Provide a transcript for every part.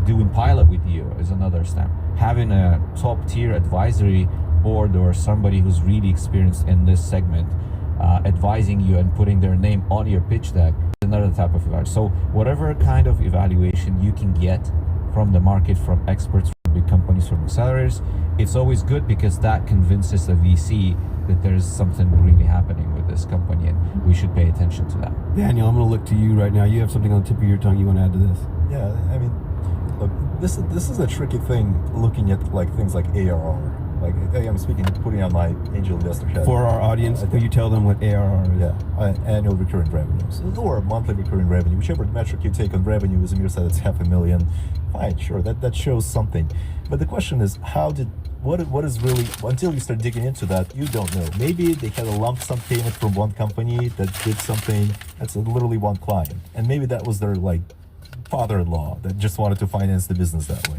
doing pilot with you is another step. Having a top tier advisory board or somebody who's really experienced in this segment advising you and putting their name on your pitch deck is another type of evaluation. So whatever kind of evaluation you can get from the market, from experts, from big companies, from accelerators, it's always good because that convinces the VC that there's something really happening with this company and we should pay attention to that. Daniel, I'm going to look to you right now. You have something on the tip of your tongue you want to add to this? Yeah, I mean, look, this is a tricky thing looking at like things like ARR. Like I'm speaking, putting on my angel investor hat. For our audience, will you tell them what ARR is? Yeah, annual recurring revenues or monthly recurring revenue, whichever metric you take on revenue. As Amir said, it's $500,000. Fine, sure, that shows something. But the question is, what is really, until you start digging into that, you don't know. Maybe they had a lump sum payment from one company that did something. That's literally one client, and maybe that was their like father-in-law that just wanted to finance the business that way.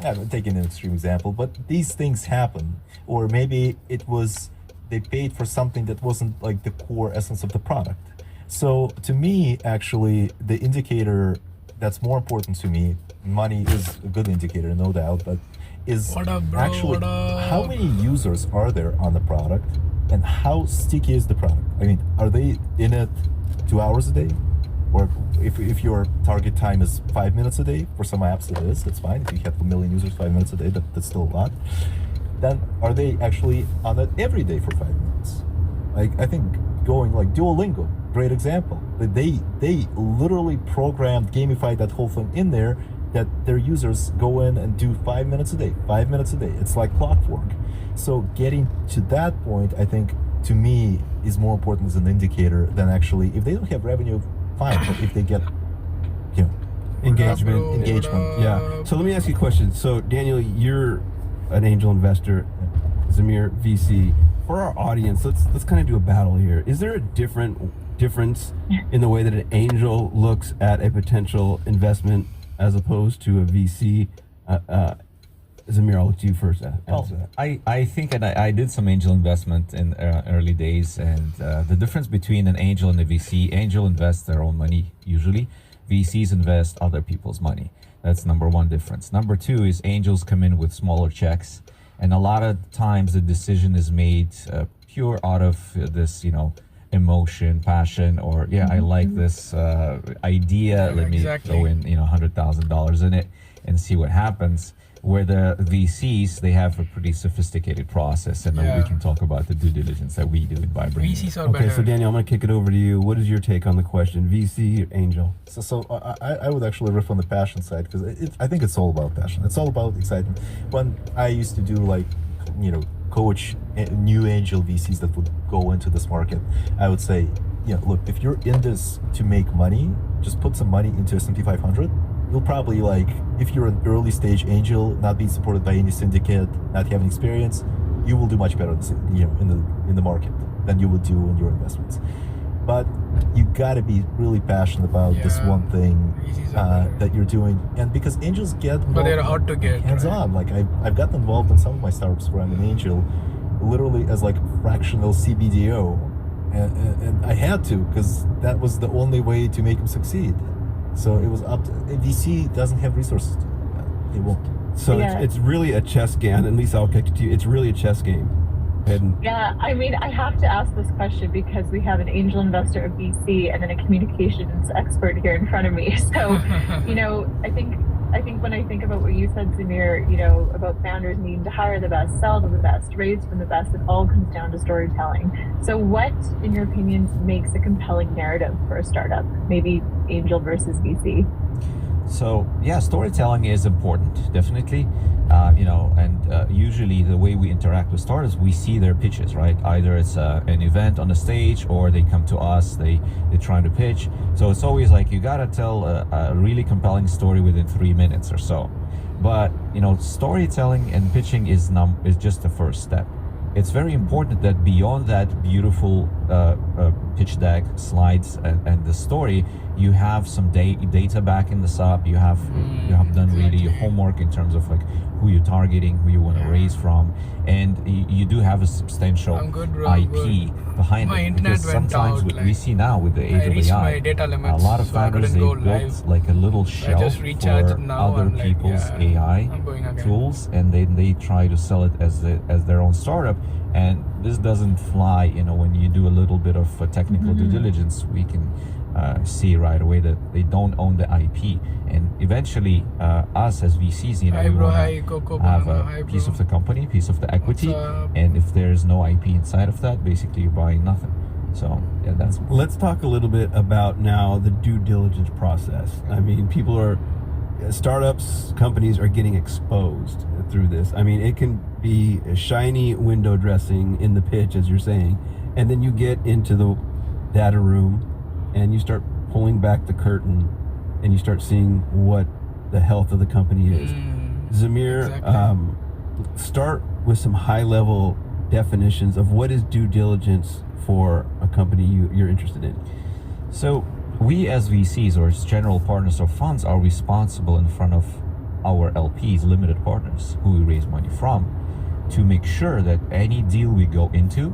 I'm taking an extreme example, but these things happen. Or maybe it was they paid for something that wasn't like the core essence of the product. So to me, actually, the indicator that's more important to me, money is a good indicator, no doubt, but is actually how many users are there on the product and how sticky is the product? I mean, are they in it 2 hours a day? Or if your target time is 5 minutes a day, for some apps it is, that's fine. If you have 1 million users 5 minutes a day, that's still a lot. Then are they actually on it every day for 5 minutes? Like I think going like Duolingo, great example. They literally programmed, gamified that whole thing in there that their users go in and do 5 minutes a day, 5 minutes a day. It's like clockwork. So getting to that point, I think to me is more important as an indicator than actually, if they don't have revenue, fine, but if they get, you know, engagement. Yeah. So let me ask you a question. So Daniel, you're an angel investor, Zamir VC. For our audience, let's kind of do a battle here. Is there a difference in the way that an angel looks at a potential investment as opposed to a VC? Zamir, I'll look to you first. I think, and I did some angel investment in early days, and the difference between an angel and a VC, angel invests their own money usually, VCs invest other people's money. That's number one difference. Number two is angels come in with smaller checks, and a lot of times the decision is made pure out of this, emotion, passion, or I like this idea. Let me throw in $100,000 in it and see what happens. Where the VCs, they have a pretty sophisticated process, and then we can talk about the due diligence that we do in Vibrant. VCs are okay, better. so Daniel, I'm going to kick it over to you. What is your take on the question, VC or angel? So I would actually riff on the passion side, because I think it's all about passion. It's all about excitement. When I used to do coach new angel VCs that would go into this market, I would say, look, if you're in this to make money, just put some money into S&P 500. You'll probably, if you're an early stage angel, not being supported by any syndicate, not having experience, you will do much better in the market than you would do in your investments. But you got to be really passionate about this one thing that you're doing, and because angels get involved, but they're hard to get hands-on. Like I've gotten involved in some of my startups where I'm an angel, literally as fractional CBDO, and I had to, because that was the only way to make them succeed. So it was up to, VC doesn't have resources to do that. They won't. So it's really a chess game, at least I'll kick it to you. It's really a chess game. Yeah, I mean, I have to ask this question because we have an angel investor, a VC, and then a communications expert here in front of me. So, I think when I think about what you said, Zamir, about founders needing to hire the best, sell to the best, raise from the best, it all comes down to storytelling. So what, in your opinion, makes a compelling narrative for a startup? Maybe angel versus VC? So storytelling is important, definitely. Usually the way we interact with startups, we see their pitches, right? Either it's an event on a stage, or they come to us, they're trying to pitch. So it's always you gotta tell a really compelling story within 3 minutes or so. But storytelling and pitching is just the first step. It's very important that beyond that beautiful pitch deck, slides, and the story, you have some data back in the SUP. You have done really your exactly. homework in terms of like who you're targeting, who you want to raise from, and you do have a substantial I'm good, bro, I'm IP good. behind My it. internet Because went sometimes out, we like, see now with the age I of reached AI, my data a limits, lot of so I founders couldn't they go built live. like a little I shelf just recharged for now. other I'm like, people's yeah, AI I'm going again. tools, and then they try to sell it as their own startup. And this doesn't fly. When you do a little bit of technical due diligence, we can see right away that they don't own the IP. And eventually, us as VCs, Hi, we bro. want Hi, to Coco have Banana. a Hi, piece bro. of the company, piece of the equity. up? And if there's no IP inside of that, basically you're buying nothing. So yeah, that's Let's talk a little bit about now the due diligence process. I mean, startups, companies are getting exposed through this. I mean, it can be a shiny window dressing in the pitch, as you're saying, and then you get into the data room and you start pulling back the curtain and you start seeing what the health of the company is. Zamir, Exactly. start with some high-level definitions of what is due diligence for a company you're interested in. So we as VCs or as general partners of funds are responsible in front of our LPs, limited partners, who we raise money from, to make sure that any deal we go into,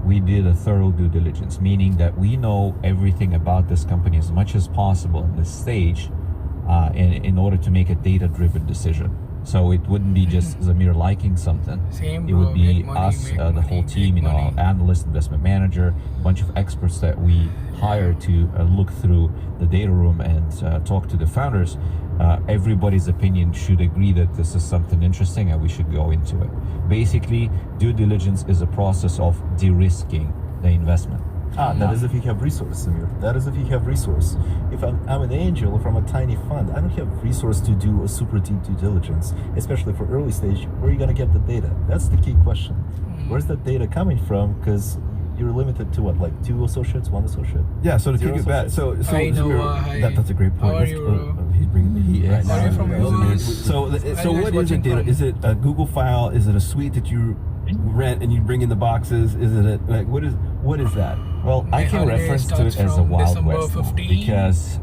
we did a thorough due diligence, meaning that we know everything about this company as much as possible in this stage, in order to make a data-driven decision. So it wouldn't be just Zamir liking something. Same, It bro. would be Make money, us, make the money, whole make team, our money. analyst, investment manager, a bunch of experts that we hire to look through the data room and talk to the founders. Everybody's opinion should agree that this is something interesting and we should go into it. Basically, due diligence is a process of de-risking the investment. That is if you have resource, Samir. That is if you have resource. If I'm an angel from a tiny fund, I don't have resource to do a super deep due diligence, especially for early stage. Where are you going to get the data? That's the key question. Where's that data coming from? Because you're limited to what, like 2 associates, 1 associate? Yeah, so to Zero kick it back, so Hi, Zamir, Noah, hi. that's a great point. How are you, bro? He's bringing the heat right Yes. now. Are you from Zamir. US? So Are you what guys is it, watching data? from? Is it a Google file? Is it a suite that you rent and you bring in the boxes? Is it what is that? Well, I My can holiday reference to starts it as a from Wild December West now, 15. because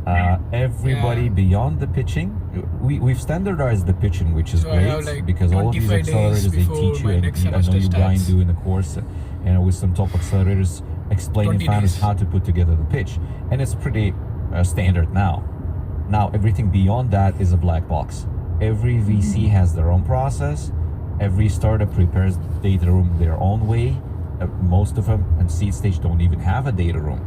everybody Yeah. beyond the pitching, we've standardized the pitching, which is So I great, have, like, because all of these 25 days accelerators they before teach you, my and next I know semester you Brian starts. do in the course, with some top accelerators explaining 20 founders days. how to put together the pitch, and it's pretty standard now. Now everything beyond that is a black box. Every VC has their own process. Every startup prepares data room their own way. Most of them in seed stage don't even have a data room.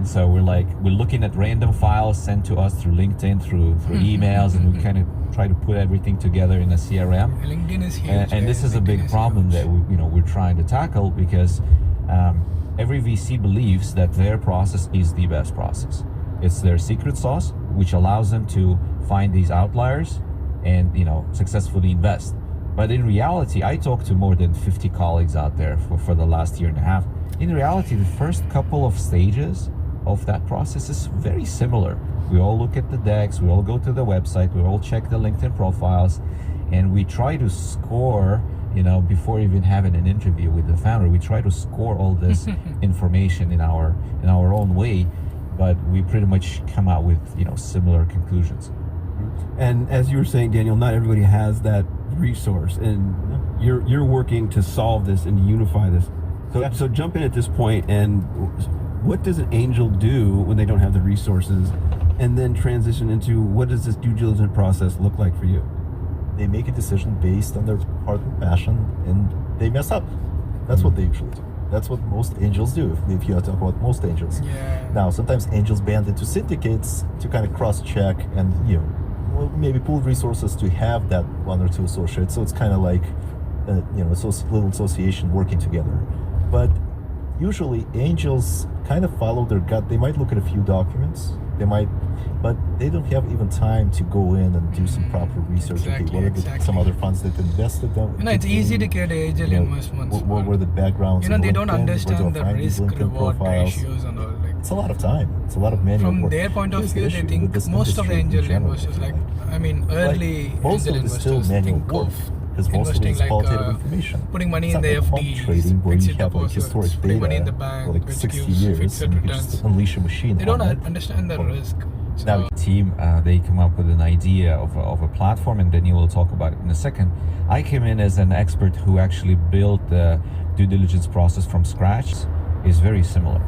So we're looking at random files sent to us through LinkedIn, through emails, and we kind of try to put everything together in a CRM. LinkedIn is huge. And this guys. is a LinkedIn big is problem huge. that we're trying to tackle, because every VC believes that their process is the best process. It's their secret sauce, which allows them to find these outliers and successfully invest. But in reality, I talked to more than 50 colleagues out there for the last year and a half. In reality, the first couple of stages of that process is very similar. We all look at the decks, we all go to the website, we all check the LinkedIn profiles, and we try to score, before even having an interview with the founder, we try to score all this information in our own way, but we pretty much come out with, similar conclusions. And as you were saying, Daniel, not everybody has that resource, and you're working to solve this and unify this. So jump in at this point, and what does an angel do when they don't have the resources, and then transition into what does this due diligence process look like for you? They make a decision based on their heart and passion, and they mess up. That's what they usually do. That's what most angels do, if you talk about most angels. Yeah. Now, sometimes angels band into syndicates to kind of cross-check and, maybe pool resources to have that 1 or 2 associates. So it's kind of like, a little association working together. But usually angels kind of follow their gut. They might look at a few documents. But they don't have even time to go in and do some proper research. Exactly, Okay, what are some other funds that invested them? It's easy to get angel investments. What were the backgrounds? They don't LinkedIn? Where do I understand the find these risk LinkedIn reward profiles? ratios and all. It's a lot of time. It's a lot of manual From work. their point of Here's the view, they issue think with this most of the industry in angel general. investors, early most angel of it is still investors manual think work. of because most of it investing is like qualitative information. putting money It's in not the like quant FDs, trading where fixed you have like deposits, historic putting money in data the bank, for like which 60 gives years, fixed and you can returns. just unleash a machine They don't on it. understand the Well, risk. So, now Team, they come up with an idea of a platform, and Daniel will talk about it in a second. I came in as an expert who actually built the due diligence process from scratch. Is very similar,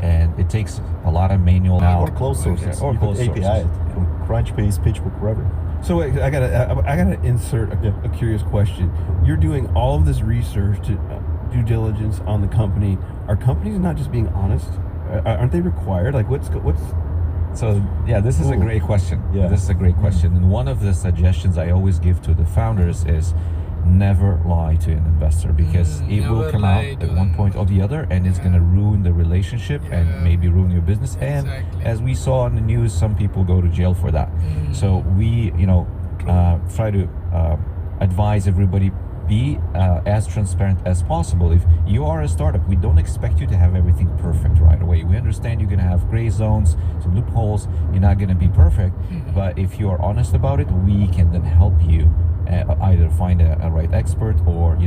and it takes a lot of manual now. or closed sources, or you closed could API sources. it from Crunchbase, PitchBook, wherever. So wait, I gotta insert a curious question. You're doing all of this research to due diligence on the company. Are companies not just being honest? Aren't they required? Like what's So yeah, this is a Ooh. great question. Yeah. This is a great question. And one of the suggestions I always give to the founders is never lie to an investor, because it will never come lie out to at one them. point or the other, and it's going to ruin the relationship Yeah. and maybe ruin your business. And Exactly. as we saw in the news, some people go to jail for that. So we, try to advise everybody, be as transparent as possible. If you are a startup, we don't expect you to have everything perfect right away. We understand you're going to have gray zones, some loopholes. You're not going to be perfect, but if you are honest about it, we can then help you either find a right expert or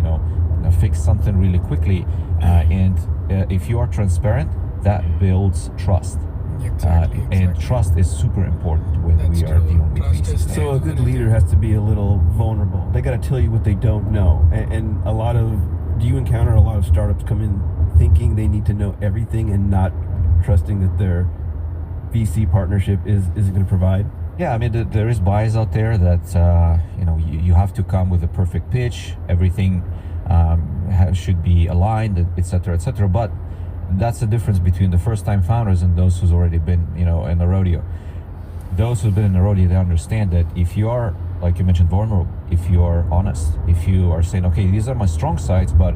fix something really quickly. And if you are transparent, that builds trust. Exactly, And exactly. trust is super important when That's we are true. dealing with Trust VCs. is So a good leader has to be a little vulnerable. They got to tell you what they don't know. And a lot of, do you encounter a lot of startups come in thinking they need to know everything and not trusting that their VC partnership is going to provide? Yeah, I mean, there is bias out there that you have to come with a perfect pitch. Everything should be aligned, etc., etc. But that's the difference between the first-time founders and those who's already been, in the rodeo. Those who've been in the rodeo, they understand that if you are, like you mentioned, vulnerable, if you are honest, if you are saying, okay, these are my strong sides, but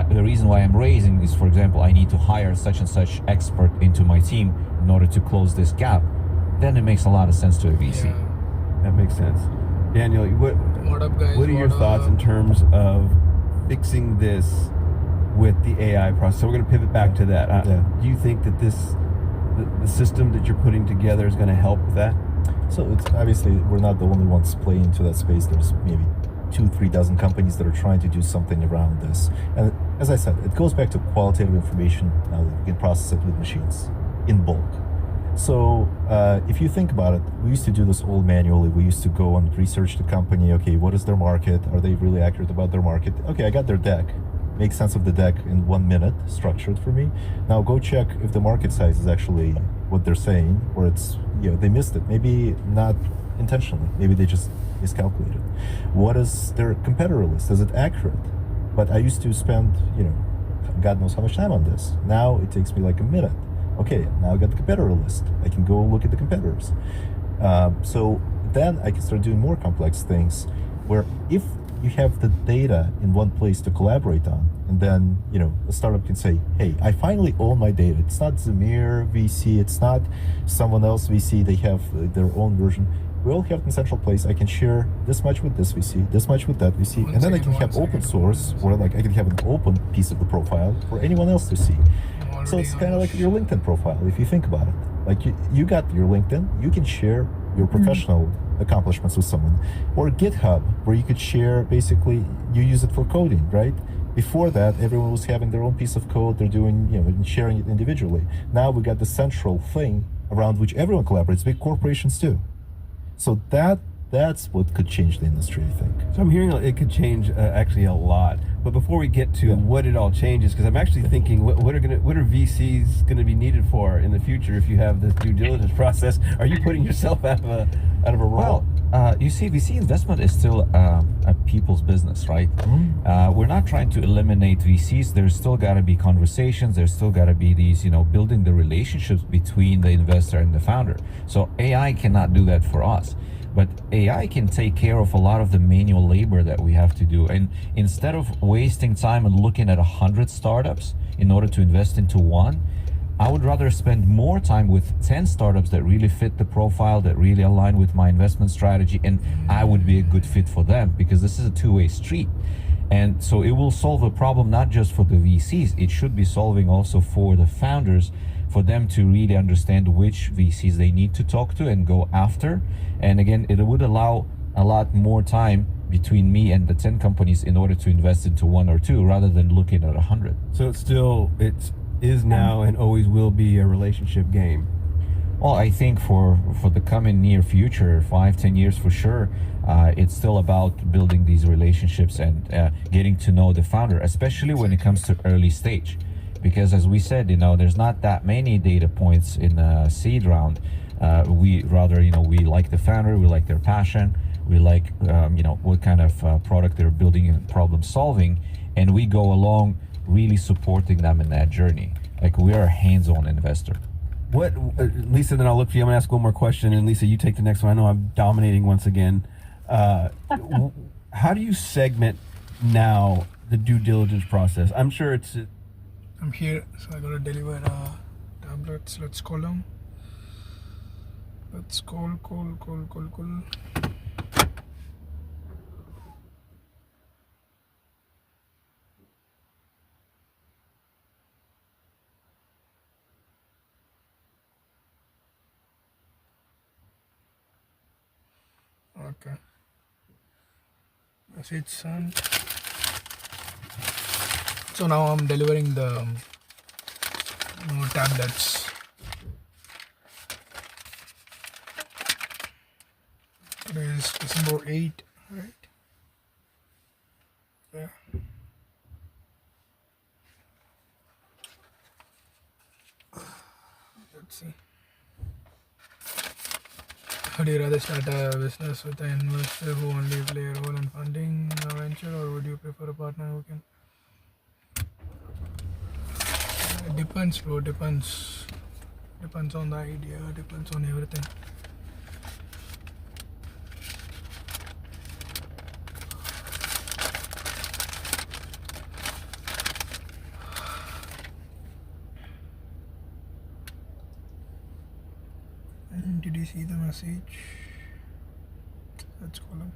the reason why I'm raising is, for example, I need to hire such and such expert into my team in order to close this gap, then it makes a lot of sense to a VC. Yeah. That makes sense. Daniel, What up, guys? what are your thoughts in terms of fixing this with the AI process? So we're going to pivot back to that. Yeah. Do you think that the system that you're putting together is going to help with that? So it's obviously we're not the only ones playing into that space. There's maybe 2-3 dozen companies that are trying to do something around this. And as I said, it goes back to qualitative information. Now we can process it with machines in bulk. So if you think about it, we used to do this all manually. We used to go and research the company. Okay, what is their market? Are they really accurate about their market? Okay, I got their deck. Make sense of the deck in 1 minute, structured for me. Now go check if the market size is actually what they're saying, or it's, they missed it. Maybe not intentionally. Maybe they just miscalculated. What is their competitor list? Is it accurate? But I used to spend, God knows how much time on this. Now it takes me like a minute. Okay, now I got the competitor list. I can go look at the competitors. So then I can start doing more complex things where if you have the data in one place to collaborate on, and then, a startup can say, hey, I finally own my data. It's not Zamir VC, it's not someone else VC, they have their own version. We all have it in central place. I can share this much with this VC, this much with that VC, and then I can have open source, or like I can have an open piece of the profile for anyone else to see. So it's kind of like your LinkedIn profile, if you think about it. Like you got your LinkedIn, you can share your professional accomplishments with someone. Or GitHub, where you could share, basically, you use it for coding, right? Before that, everyone was having their own piece of code, they're doing, and sharing it individually. Now we got the central thing around which everyone collaborates, big corporations too. So that's what could change the industry, I think. So I'm hearing it could change actually a lot. But before we get to what it all changes, because I'm actually thinking, what are VCs going to be needed for in the future if you have this due diligence process? Are you putting yourself out of a role? Well, you see, VC investment is still a people's business, right? We're not trying to eliminate VCs. There's still got to be conversations. There's still got to be these, building the relationships between the investor and the founder. So AI cannot do that for us. But AI can take care of a lot of the manual labor that we have to do. And instead of wasting time and looking at 100 startups in order to invest into one, I would rather spend more time with 10 startups that really fit the profile, that really align with my investment strategy, and I would be a good fit for them, because this is a two-way street. And so it will solve a problem not just for the VCs, it should be solving also for the founders, for them to really understand which VCs they need to talk to and go after. And again, it would allow a lot more time between me and the 10 companies in order to invest into one or two rather than looking at 100. So it is now and always will be a relationship game. Well, I think for the coming near future, 5-10 years for sure, it's still about building these relationships and getting to know the founder, especially when it comes to early stage. Because as we said, there's not that many data points in a seed round. We like the founder, we like their passion, we like, what kind of product they're building and problem solving, and we go along really supporting them in that journey. Like, we are a hands-on investor. What, Lisa? Then I'll look for you. I'm gonna ask one more question, and Lisa, you take the next one. I know I'm dominating once again. How do you segment now the due diligence process? I'm sure it's. I'm here, so I gotta deliver tablets. Let's call them. Let's call. Okay. Message sent. So now I'm delivering the tablets. Today is December 8, right? Yeah. Let's see. Would you rather start a business with an investor who only play a role in funding a venture, or would you prefer a partner who can? It depends, bro. Depends. Depends on the idea. Depends on everything. Did you see the message? Let's call him.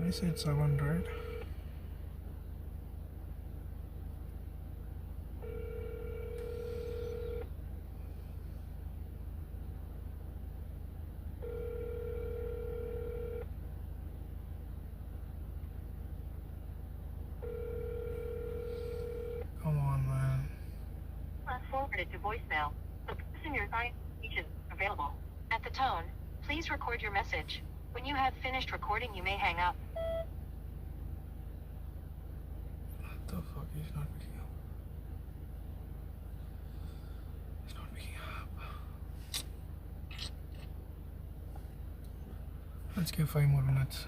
I said 7, right? Come on, man. Forwarded to voicemail. The person you're trying to reach is available. At the tone, please record your message. When you have finished recording, you may hang up. What the fuck? He's not picking up. He's not picking up. Let's give 5 more minutes.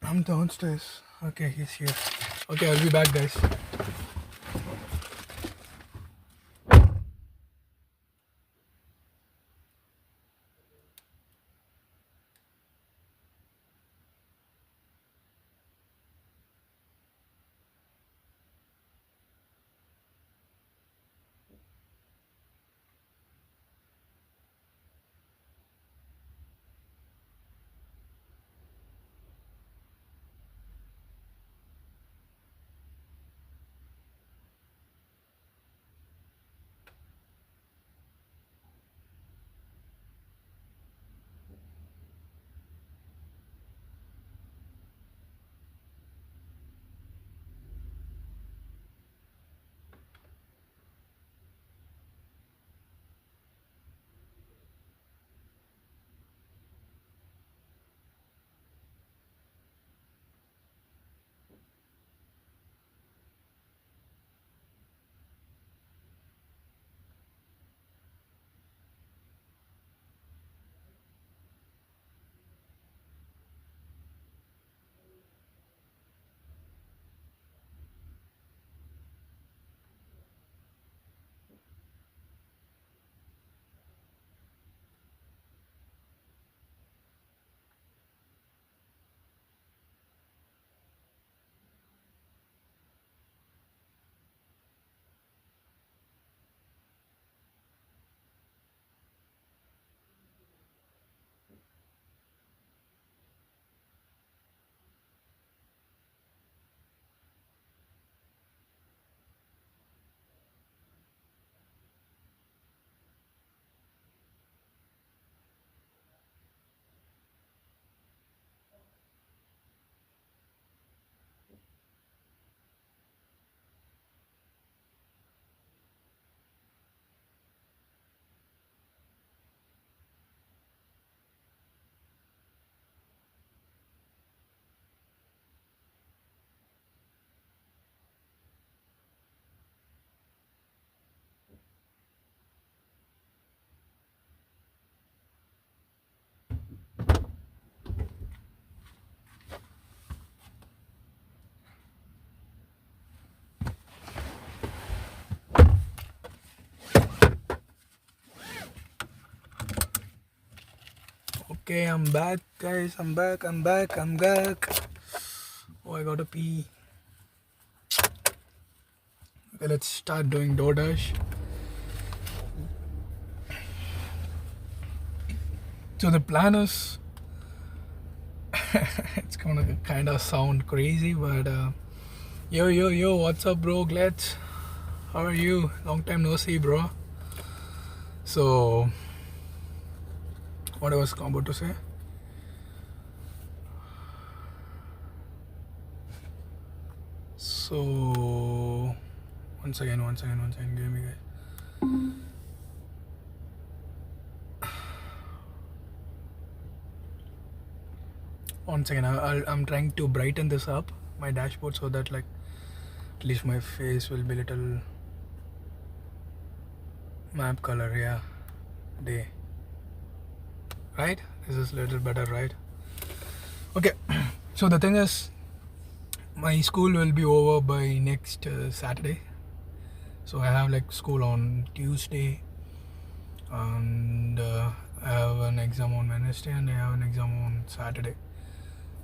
I'm downstairs. Okay, he's here. Okay, I'll be back, guys. Okay, I'm back, guys. I'm back. Oh, I gotta pee. Okay, let's start doing DoorDash. So the plan is, it's gonna kind of sound crazy, but yo, what's up, bro? Glitch, how are you? Long time no see, bro. So, what I was about to say? So, once again, give me guys. Once again, I'm trying to brighten this up, my dashboard, so that like at least my face will be little map color, yeah, day. Right? This is a little better, right? Okay, so the thing is, my school will be over by next Saturday. So I have like school on Tuesday, and I have an exam on Wednesday, and I have an exam on Saturday.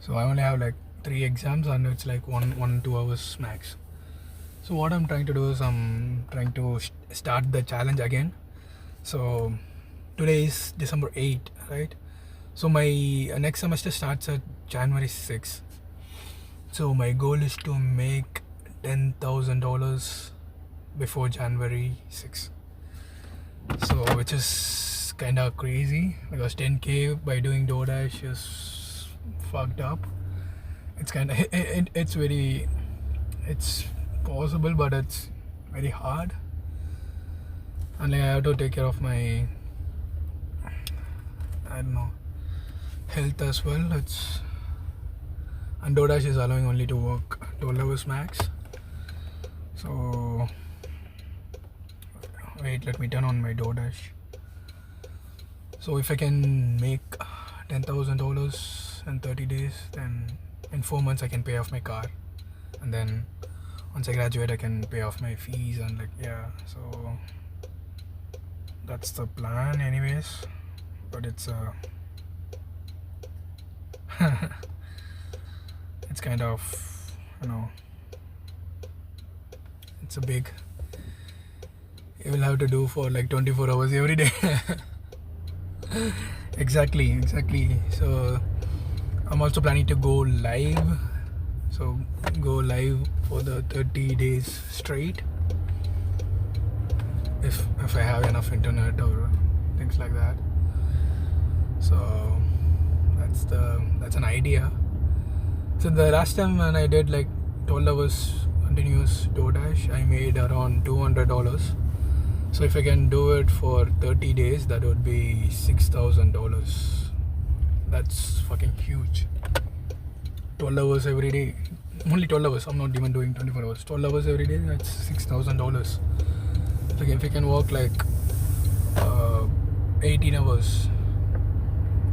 So I only have like 3 exams, and it's like 1-2 hours max. So what I'm trying to do is I'm trying to start the challenge again. So today is December 8, right? So my next semester starts at January 6. So my goal is to make $10,000 before January 6. So which is kind of crazy, because 10K by doing DoorDash is fucked up. It's kind of it's possible, but it's very hard, and like I have to take care of my, I don't know, health as well. And DoorDash is allowing only to work 12 hours max. So wait, let me turn on my DoorDash. So if I can make $10,000 in 30 days, then in 4 months I can pay off my car, and then once I graduate I can pay off my fees, and like, yeah, so that's the plan anyways. But it's it's kind of, you know, it's a big, you will have to do for like 24 hours every day. Exactly. So I'm also planning to go live. So go live for the 30 days straight, if I have enough internet or things like that. So that's an idea. So the last time when I did like 12 hours continuous DoorDash, I made around $200. So if I can do it for 30 days, that would be $6,000. That's fucking huge. 12 hours every day. Only 12 hours. I'm not even doing 24 hours. 12 hours every day, that's $6,000. Like if I can work like 18 hours,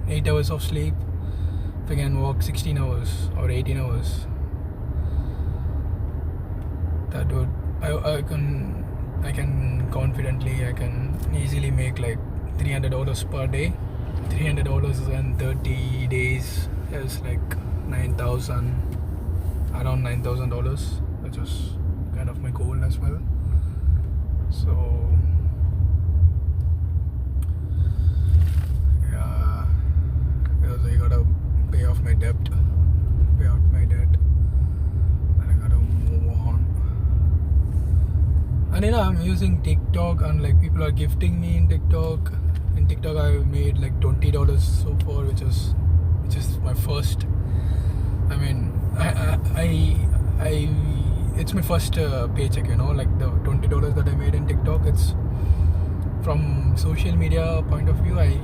8 hours of sleep, if I can work 16 hours or 18 hours, that would, I can confidently, I can easily make like $300 per day. $300 in 30 days is like around $9,000, which is kind of my goal as well. So yeah, because I gotta pay out my debt, and I gotta move on. And you know, I'm using TikTok, and like people are gifting me in TikTok. In TikTok I've made like $20 so far, which is my first, I mean, I it's my first paycheck, you know, like the $20 that I made in TikTok. It's from social media point of view, I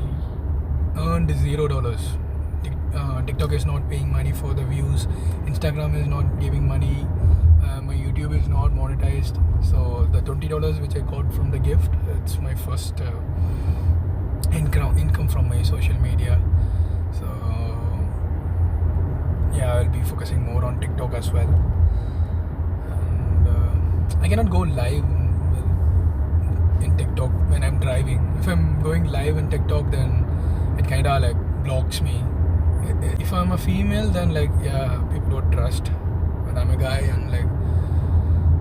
earned $0. TikTok is not paying money for the views, Instagram is not giving money, my YouTube is not monetized. So the $20 which I got from the gift, it's my first income from my social media. So yeah, I'll be focusing more on TikTok as well. And I cannot go live in TikTok when I'm driving. If I'm going live in TikTok, then it kinda like blocks me. If I'm a female, then like yeah, people would trust. But I'm a guy, and like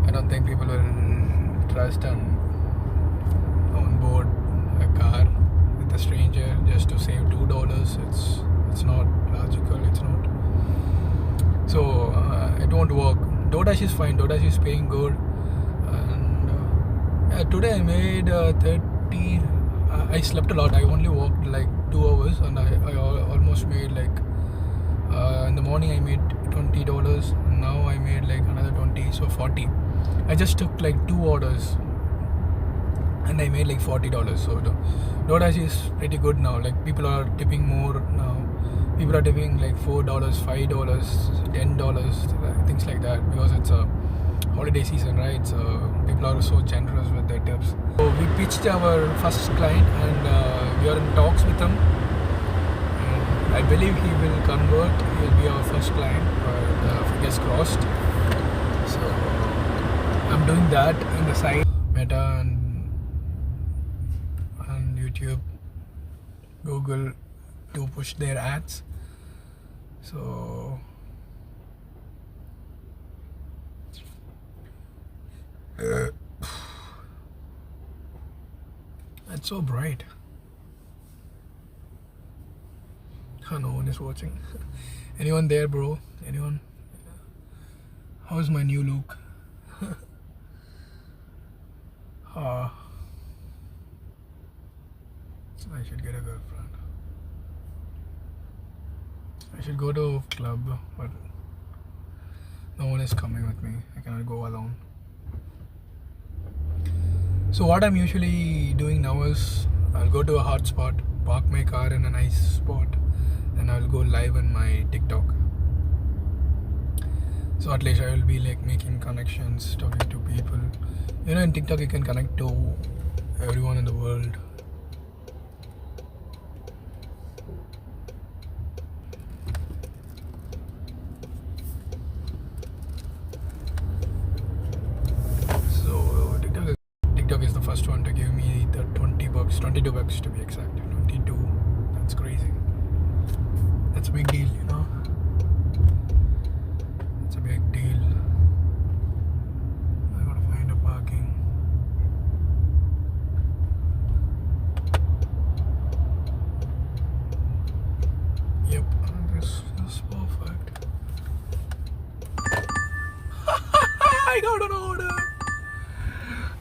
I don't think people will trust on board a car with a stranger just to save $2. It's not logical. It's not. So it won't work. DoorDash is fine. DoorDash is paying good. And today I made 30. I slept a lot. I only walked like 2 hours, and I almost made like in the morning I made $20. And now I made like another 20, so 40. I just took like 2 orders, and I made like $40. So DoorDash is pretty good now. Like people are tipping more now. People are tipping like $4, $5, $10, things like that, because it's a holiday season, right? So people are so generous with their tips. So we pitched our first client, and we are in talks with him. And I believe he will convert. He will be our first client, but fingers crossed. So I'm doing that on the side, Meta and YouTube, Google, to push their ads. So it's so bright. No one is watching. Anyone there, bro? Anyone? How's my new look? I should get a girlfriend. I should go to a club, but no one is coming with me. I cannot go alone. So what I'm usually doing now is I'll go to a hot spot, park my car in a nice spot, then I'll go live on my TikTok. So at least I will be like making connections, talking to people. You know, in TikTok you can connect to everyone in the world. TikTok is the first one to give me the $22 to be exact. 22. That's crazy. That's a big deal, you know. It's a big deal. I gotta find a parking. Yep, this is perfect. I got an order.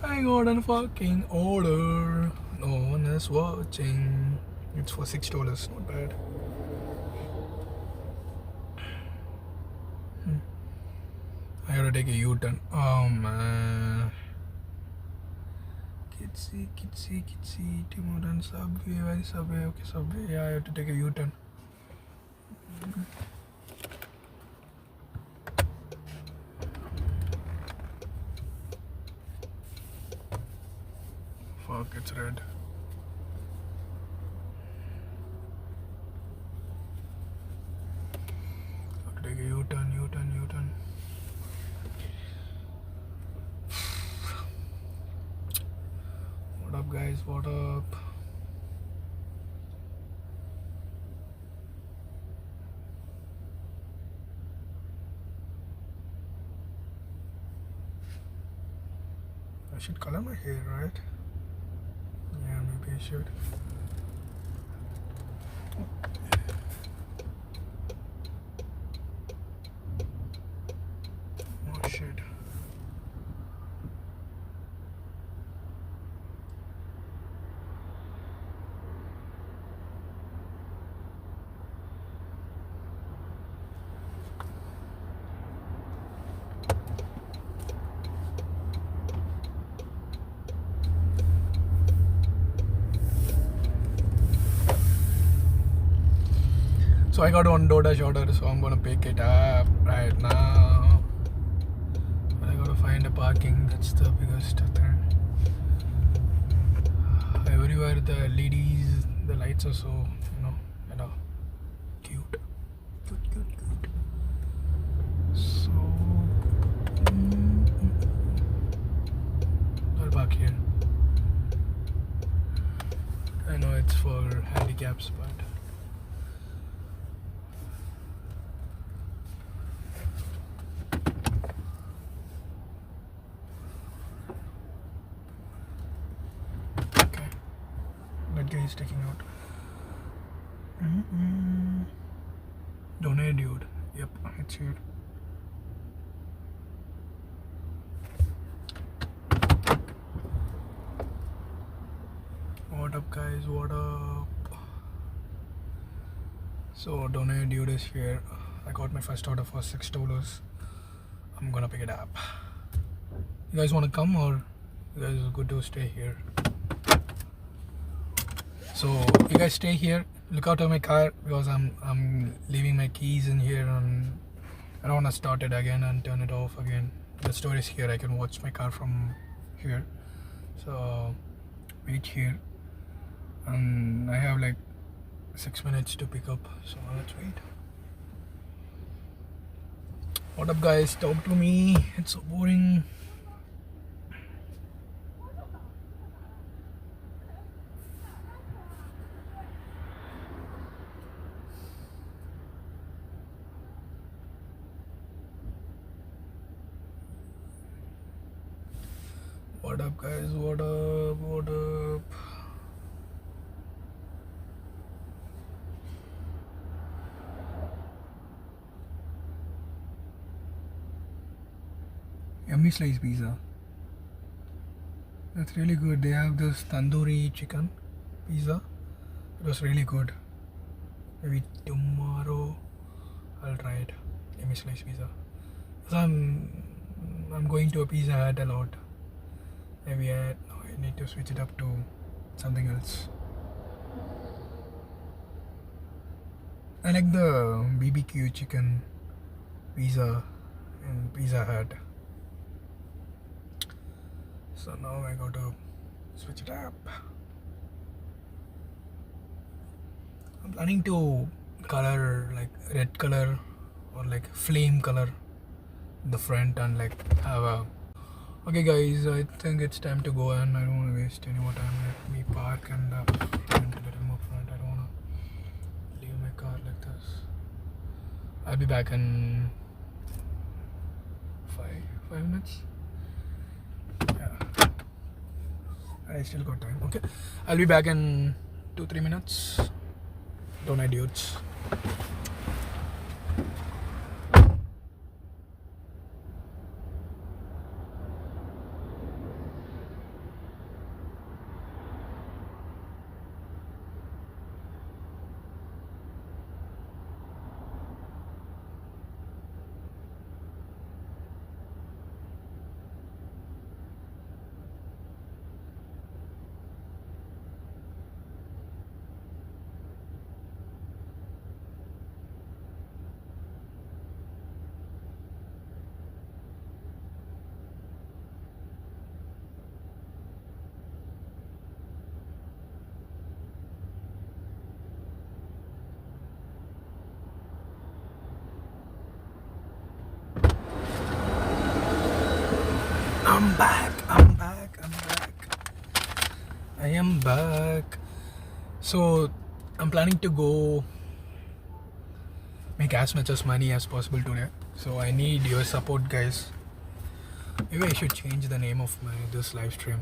I got a fucking order. No one is watching. It's for $6. Not bad. I gotta take a U-turn. Oh man. Kitsy, Tim Hortons, Subway. Where is Subway? Okay, Subway. Yeah, I have to take a U-turn. Fuck, it's red. I have to take a U-turn. What up, guys? What up? I should color my hair, right? Yeah, maybe I should. Oh shit. So I got one DoorDash order, so I'm gonna pick it up right now. But I gotta find a parking. That's the biggest thing. Everywhere the LEDs, the lights are so, cute. So I'll park here. I know it's for handicaps, but that guy is taking out. Donate, dude. Yep, it's here. What up, guys? What up? So, donate, dude is here. I got my first order for $6. I'm gonna pick it up. You guys want to come, or you guys are good to stay here? So you guys stay here. Look out of my car because I'm leaving my keys in here, and I don't want to start it again and turn it off again. The store is here. I can watch my car from here. So wait here, and I have like 6 minutes to pick up. So let's wait. What up, guys? Talk to me. It's so boring. What up, guys? What up? What up? Yummy slice pizza. That's really good. They have this tandoori chicken pizza. It was really good. Maybe tomorrow I'll try it. Yummy slice pizza. So I'm going to a Pizza Hut a lot. Maybe I need to switch it up to something else. I like the BBQ chicken pizza in Pizza Hut. So now I got to switch it up. I'm planning to color like red color or like flame color in the front and like have a. Okay guys, I think it's time to go, and I don't want to waste any more time. Let me park and front, a little more front. I don't want to leave my car like this. I'll be back in 5 minutes. Yeah, I still got time. Okay, I'll be back in 2-3 minutes. Don't I, dudes? I'm back. I am back. So I'm planning to go make as much as money as possible today. So I need your support, guys. Maybe I should change the name of this live stream,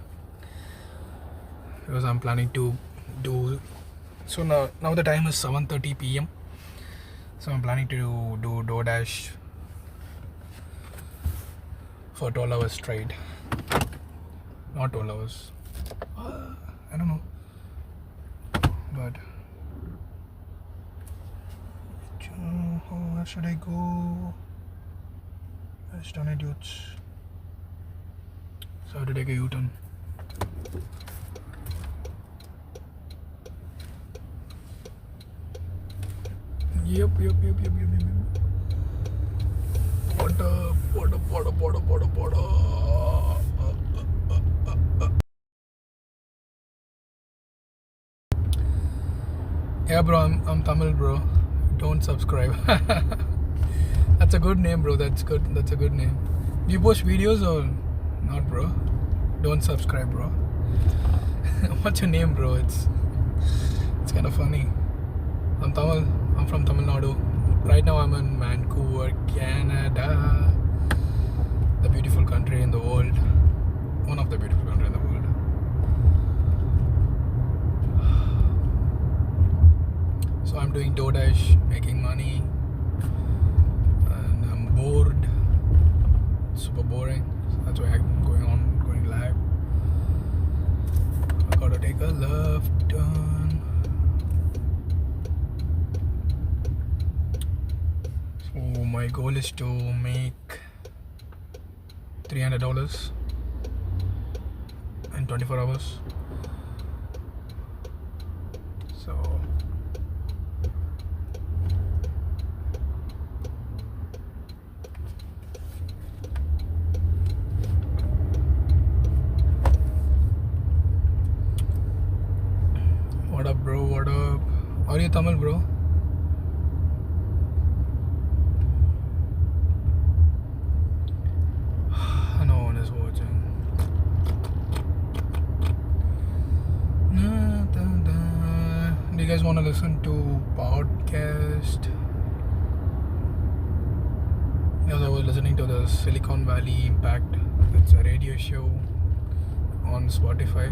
because I'm planning to do. So now the time is 7:30 p.m. So I'm planning to do DoorDash for 12 hours straight. Not 12 hours. I don't know. But where should I go? Where's Donate Dudes? So I have to take a U-turn. Yep. What up? Yeah, bro, I'm Tamil, bro. Don't subscribe. That's a good name, bro. That's good. That's a good name. Do you post videos or not, bro? Don't subscribe, bro. What's your name, bro? It's kind of funny. I'm Tamil. I'm from Tamil Nadu. Right now I'm in Vancouver, Canada. The beautiful country in the world. One of the beautiful countries in the world. I'm doing DoorDash, making money, and I'm bored. It's super boring. So that's why I'm going live. I gotta take a left turn. So my goal is to make $300 in 24 hours. So what up, bro? What up? Are you Tamil, bro? No one is watching. Do you guys want to listen to podcast? Yes, I was listening to the Silicon Valley Impact. It's a radio show on Spotify.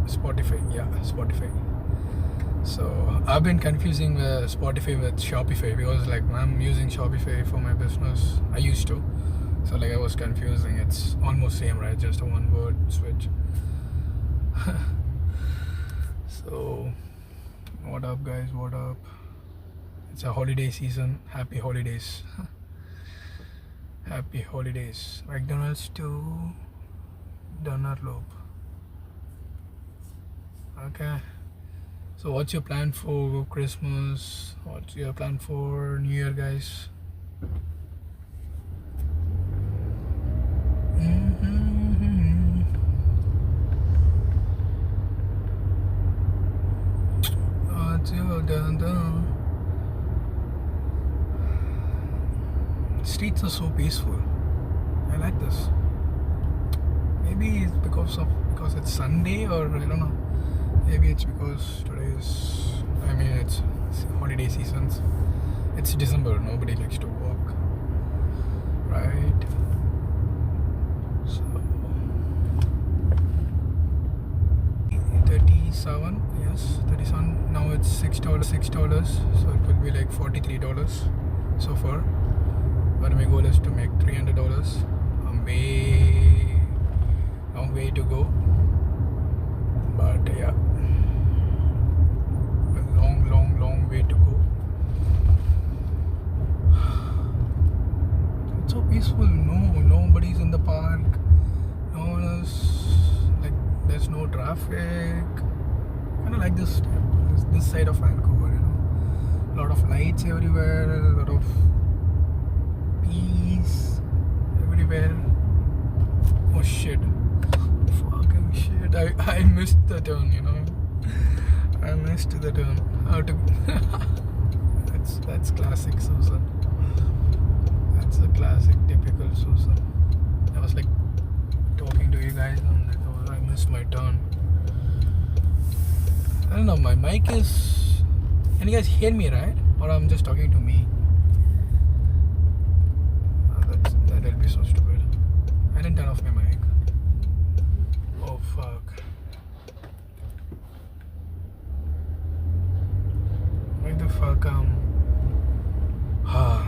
Spotify. So I've been confusing Spotify with Shopify because like I'm using Shopify for my business. I used to. So like I was confusing. It's almost same, right? Just a one word switch. So what up, guys? What up? It's a holiday season. Happy holidays. Happy holidays. McDonald's to Dunnerlope. Okay. So what's your plan for Christmas? What's your plan for New Year, guys? What's your dun. Streets are so peaceful. I like this. Maybe it's because it's Sunday, or I don't know. Maybe it's because it's holiday seasons. It's December, nobody likes to walk, right? So 37, yes, 37. Now it's $6, so it will be like $43 so far. But my goal is to make $300. Long way to go. But yeah, a long way to go. It's so peaceful. Nobody's in the park. No one is like. There's no traffic. Kind of like this side of Vancouver. A lot of lights everywhere. A lot of peace everywhere. Oh shit. Fucking shit. I missed the turn, I missed the turn. How to That's classic Susan. That's a classic, typical Susan. I was like talking to you guys and I missed my turn. I don't know, my mic is... Can you guys hear me, right? Or I'm just talking to me? That'll be so stupid. I didn't turn off my mic. Oh fuck. Why the fuck come on.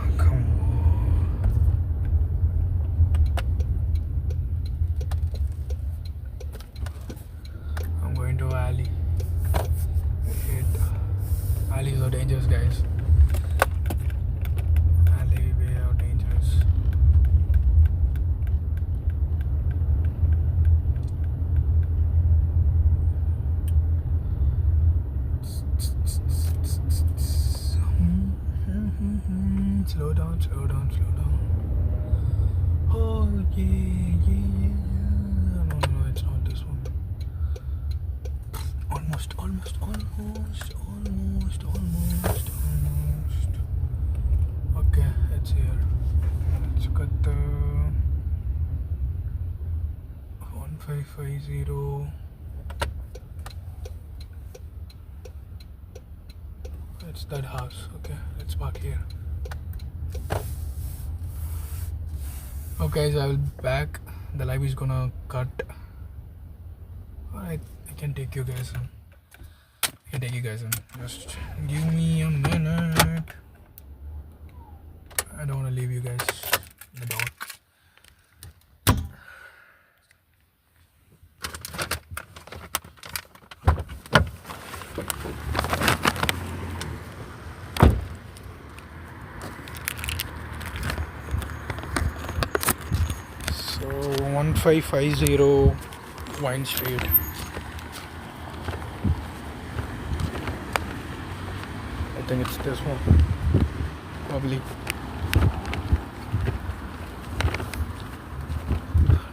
I'm going to alley. Alleys are dangerous, guys. Alleyway are dangerous. Slow down. Oh yeah. No, it's not this one. Almost. Okay, it's here. Let's cut the 1550. It's that house. Okay, let's park here. Okay, guys, I will be back. The live is gonna cut. Alright, I can take you guys I'll take you guys in. Just give me a minute. I don't want to leave you guys in the dark. So 1550 Wine Street. I think it's this one. Probably.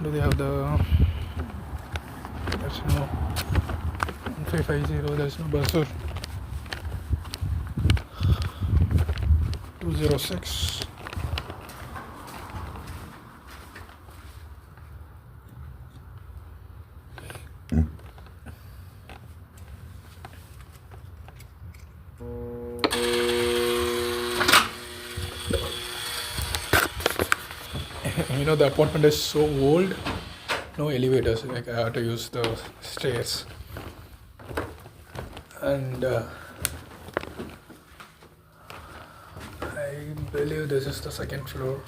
Do they have the? There's no 1550. There's no Basur. 206. You know, the apartment is so old, no elevators, like I have to use the stairs. And I believe this is the second floor.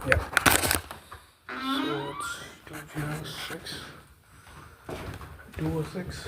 Yeah. So it's 206. 206.